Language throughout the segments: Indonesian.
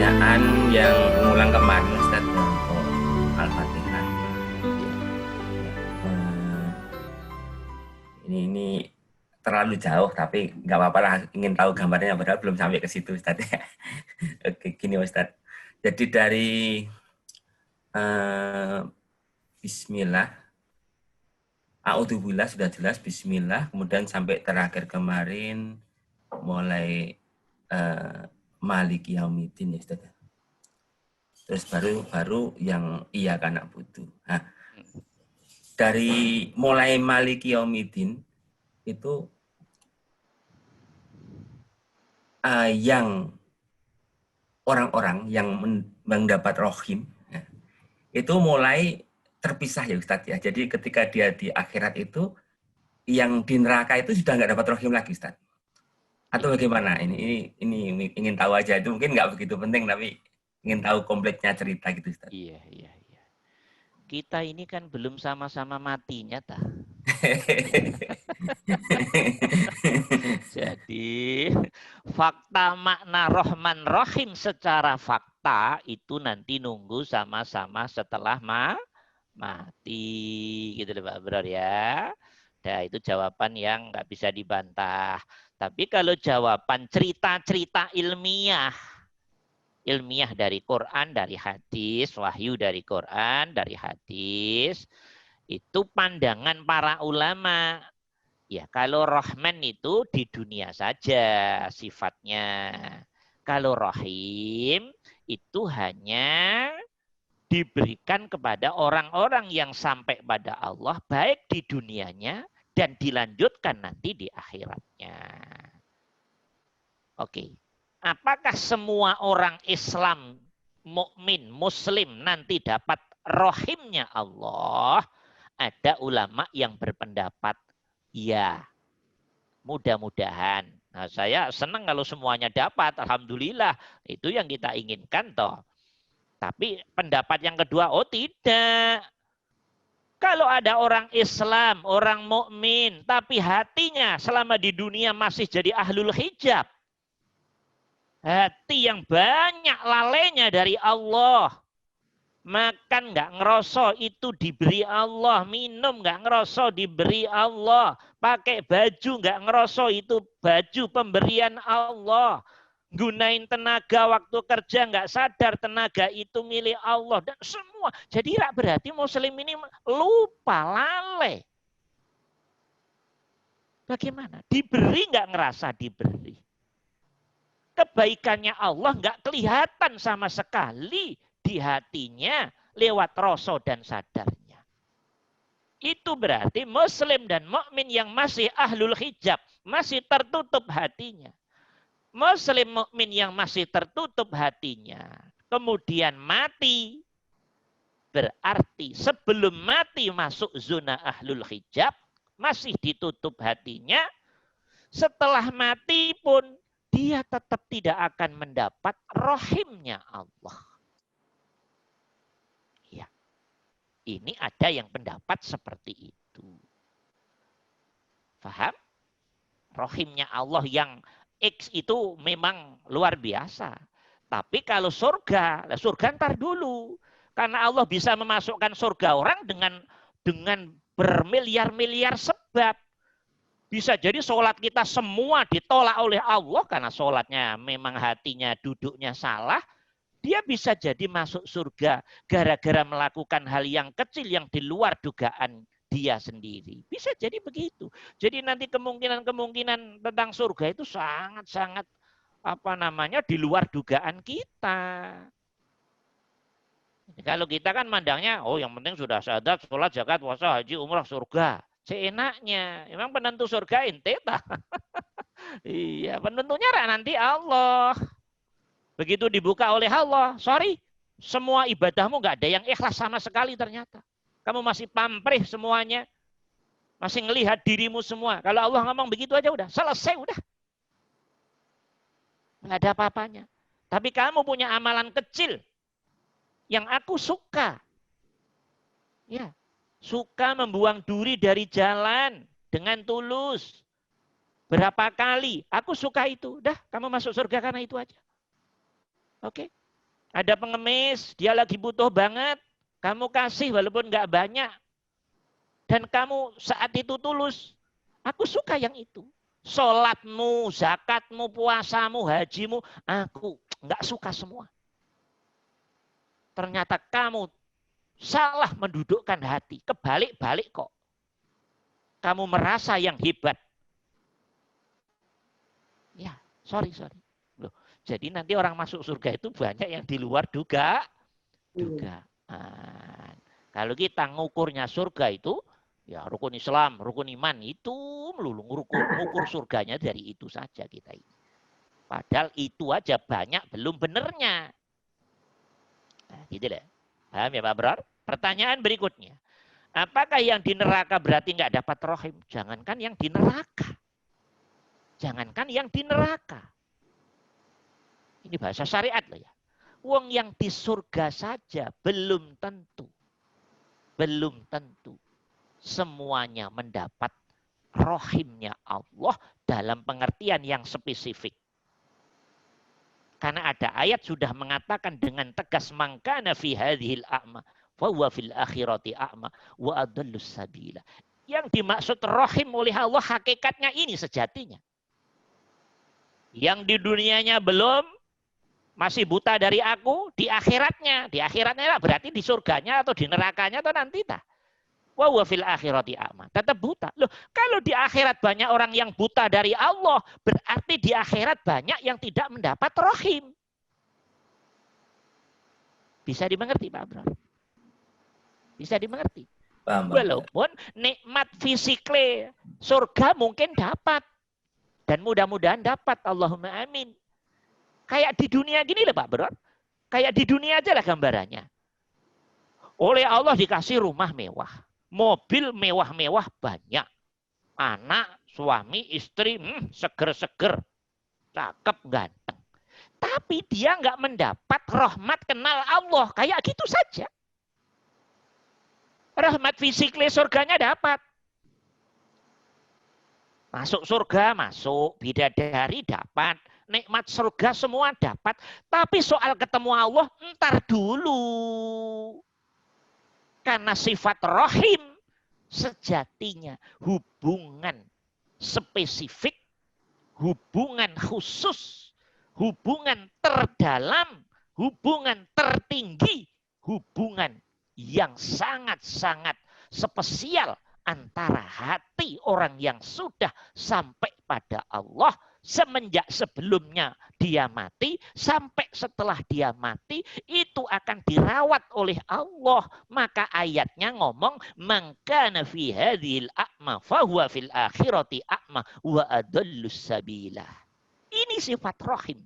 pertanyaan yang mengulang kemarin Ustaz untuk Al-Fatihah. Ini terlalu jauh, tapi nggak apa-apa lah, ingin tahu gambarnya, padahal belum sampai ke situ Ustaz. Oke, gini Ustaz. Jadi dari Bismillah, A'udzubillah sudah jelas, Bismillah, kemudian sampai terakhir kemarin mulai Maliki Yaumiddin ya Ustaz. Terus baru yang iya karena butuh. Nah, dari mulai Maliki Yaumiddin itu yang orang-orang yang mendapat rohim ya, itu mulai terpisah ya Ustadz ya. Jadi ketika dia di akhirat itu, yang di neraka itu sudah nggak dapat rohim lagi Ustadz. Atau bagaimana? Ini ingin tahu aja, itu mungkin nggak begitu penting, tapi ingin tahu komplitnya cerita gitu Ustadz. Iya. Kita ini kan belum sama-sama matinya, tah. Jadi fakta makna Rahman Rahim secara fakta itu nanti nunggu sama-sama setelah mati, gitu loh Pak Bro ya. Nah, itu jawaban yang nggak bisa dibantah. Tapi kalau jawaban cerita-cerita ilmiah dari Quran, dari hadis, wahyu dari Quran, dari hadis, itu pandangan para ulama. Ya, kalau Rahman itu di dunia saja sifatnya. Kalau Rahim itu hanya diberikan kepada orang-orang yang sampai pada Allah, baik di dunianya dan dilanjutkan nanti di akhiratnya. Oke. Apakah semua orang Islam, mukmin, muslim nanti dapat rohimnya Allah? Ada ulama yang berpendapat, ya, mudah-mudahan. Nah, saya senang kalau semuanya dapat, alhamdulillah. Itu yang kita inginkan toh. Tapi pendapat yang kedua, oh tidak. Kalau ada orang Islam, orang mukmin, tapi hatinya selama di dunia masih jadi ahlul hijab, hati yang banyak lalainya dari Allah, makan nggak ngerosok itu diberi Allah, minum nggak ngerosok diberi Allah, pakai baju nggak ngerosok itu baju pemberian Allah, gunain tenaga waktu kerja nggak sadar tenaga itu milik Allah, dan semua. Jadi berarti muslim ini lupa, lalai. Bagaimana? Diberi nggak ngerasa diberi. Kebaikannya Allah nggak kelihatan sama sekali di hatinya lewat rasa dan sadarnya. Itu berarti muslim dan mukmin yang masih ahlul hijab, masih tertutup hatinya. Muslim mukmin yang masih tertutup hatinya, kemudian mati, berarti sebelum mati masuk zona ahlul hijab, masih ditutup hatinya, setelah mati pun dia tetap tidak akan mendapat rohimnya Allah. Ya, ini ada yang pendapat seperti itu. Faham? Rohimnya Allah yang X itu memang luar biasa. Tapi kalau surga ntar dulu. Karena Allah bisa memasukkan surga orang dengan bermiliar-miliar sebab. Bisa jadi sholat kita semua ditolak oleh Allah karena sholatnya memang hatinya duduknya salah. Dia bisa jadi masuk surga gara-gara melakukan hal yang kecil yang di luar dugaan dia sendiri. Bisa jadi begitu. Jadi nanti kemungkinan tentang surga itu sangat-sangat di luar dugaan kita. Kalau kita kan mandangnya, oh yang penting sudah syahadat, sholat, zakat, puasa, haji, umrah, surga. Seenaknya. Memang penentu surga ente tak? Iya, penentunya nanti Allah. Begitu dibuka oleh Allah, sorry, semua ibadahmu nggak ada yang ikhlas sama sekali ternyata. Kamu masih pamrih semuanya. Masih ngelihat dirimu semua. Kalau Allah ngomong begitu aja udah, selesai udah. Nggak ada apa-apanya. Tapi kamu punya amalan kecil yang aku suka. Ya, suka membuang duri dari jalan dengan tulus. Berapa kali? Aku suka itu. Dah, kamu masuk surga karena itu aja. Oke? Ada pengemis, dia lagi butuh banget, kamu kasih walaupun nggak banyak. Dan kamu saat itu tulus. Aku suka yang itu. Sholatmu, zakatmu, puasamu, hajimu, aku nggak suka semua. Ternyata kamu salah mendudukkan hati. Kebalik-balik kok. Kamu merasa yang hebat. Ya, sorry. Loh, jadi nanti orang masuk surga itu banyak yang di luar dugaan. Kalau kita ngukurnya surga itu, ya rukun Islam, rukun iman itu melulu ngukur surganya dari itu saja kita ini. Padahal itu aja banyak belum benernya. Nah, gitu deh. Paham ya Pak Bro? Pertanyaan berikutnya. Apakah yang di neraka berarti nggak dapat rohim? Jangankan yang di neraka. Jangankan yang di neraka. Ini bahasa syariat loh ya. Wong yang di surga saja belum tentu. Belum tentu. Semuanya mendapat rohimnya Allah dalam pengertian yang spesifik. Karena ada ayat sudah mengatakan dengan tegas mangkana fi hadhil a'ma fa huwa fil akhirati a'ma wa adallus sabila. Yang dimaksud rahim oleh Allah hakikatnya ini sejatinya. Yang di dunianya belum masih buta dari aku, di akhiratnya berarti di surganya atau di nerakanya atau nanti tak. Wa huwa fil akhirati a'ma. Tetap buta. Loh, kalau di akhirat banyak orang yang buta dari Allah, berarti di akhirat banyak yang tidak mendapat rohim. Bisa dimengerti, Pak Bro? Bisa dimengerti. Paham. Walaupun nikmat fisiknya surga mungkin dapat. Dan mudah-mudahan dapat. Allahumma amin. Kayak di dunia gini lah, Pak Bro. Kayak di dunia aja lah gambarannya. Oleh Allah dikasih rumah mewah. Mobil mewah-mewah banyak. Anak, suami, istri, seger-seger. Cakep, ganteng. Tapi dia nggak mendapat rahmat kenal Allah. Kayak gitu saja. Rahmat fisiknya surganya dapat. Masuk surga, masuk. Bidadari dapat. Nikmat surga semua dapat. Tapi soal ketemu Allah, ntar dulu. Karena sifat rahim sejatinya hubungan spesifik, hubungan khusus, hubungan terdalam, hubungan tertinggi, hubungan yang sangat-sangat spesial antara hati orang yang sudah sampai pada Allah semenjak sebelumnya dia mati sampai setelah dia mati itu akan dirawat oleh Allah. Maka ayatnya ngomong mangkana fi hadhil a'ma fahuwa fil akhirati a'ma wa adallus sabila. Ini sifat rahim.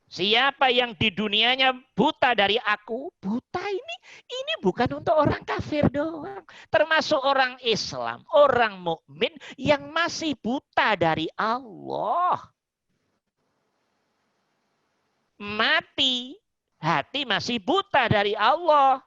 Siapa yang di dunianya buta dari aku, buta ini bukan untuk orang kafir doang. Termasuk orang Islam, orang mukmin yang masih buta dari Allah. Mati, hati masih buta dari Allah.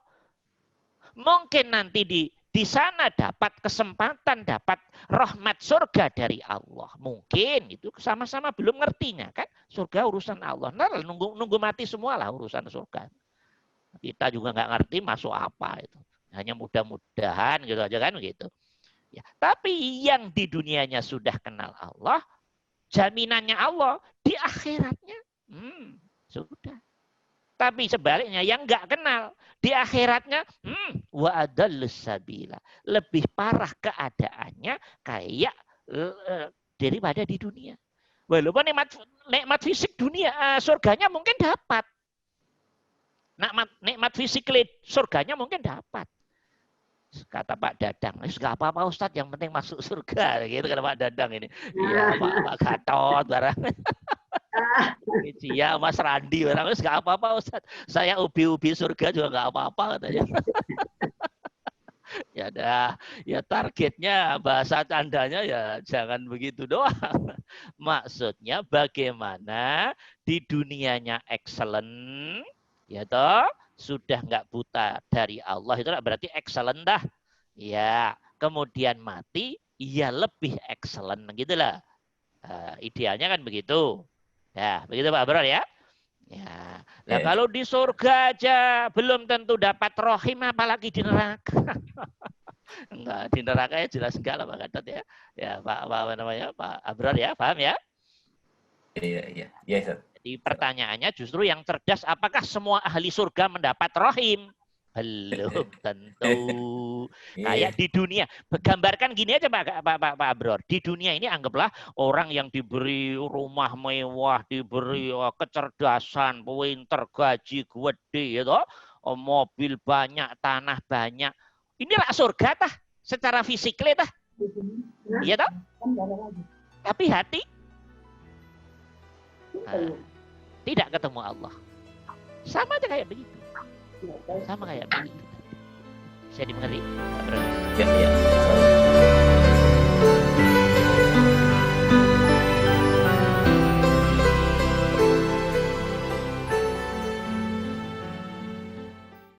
Mungkin nanti di sana dapat kesempatan, dapat rahmat surga dari Allah. Mungkin itu sama-sama belum ngertinya kan. Surga urusan Allah. Nah, nunggu mati semualah urusan surga. Kita juga nggak ngerti masuk apa itu. Hanya mudah-mudahan gitu aja kan gitu. Ya, tapi yang di dunianya sudah kenal Allah, jaminannya Allah di akhiratnya sudah. Tapi sebaliknya yang nggak kenal di akhiratnya wa adallus sabila. Lebih parah keadaannya kayak daripada di dunia. Walaupun nikmat fisik dunia surganya mungkin dapat. Nikmat fisik surganya mungkin dapat. Kata Pak Dadang, nggak apa-apa Ustadz, yang penting masuk surga. Gitu kata Pak Dadang ini. Iya Pak Gatot barang. Iya Mas Randi barang, nggak apa-apa Ustadz. Saya ubi-ubi surga juga nggak apa-apa katanya. Ya dah, ya targetnya bahasa tandanya ya jangan begitu doang. Maksudnya bagaimana di dunianya excellent, ya toh, sudah nggak buta dari Allah itu berarti excellent dah. Ya, kemudian mati, ya lebih excellent gitulah. Idealnya kan begitu. Ya, begitu Pak Bro ya. Ya, nah Ya. kalau di surga aja belum tentu dapat rohim, apalagi di neraka. Enggak, di neraka ya jelas enggak lah Pak Gatot ya. Ya apa namanya Pak Abrar ya, paham ya? Iya, iya, iya, Ustaz. Jadi pertanyaannya justru yang cerdas, apakah semua ahli surga mendapat rohim? Belum tentu. Kayak Iya, di dunia. Gambarkan gini aja Pak Abror. Di dunia ini anggaplah orang yang diberi rumah mewah, diberi kecerdasan, pinter, gaji gede, gitu, mobil banyak, tanah banyak. Inilah surga tah, secara fisik tah. Iya tah? Tapi hati tidak ketemu Allah. Sama aja kayak begitu. Sama kayak begitu. Bisa dimengerti? iya, iya.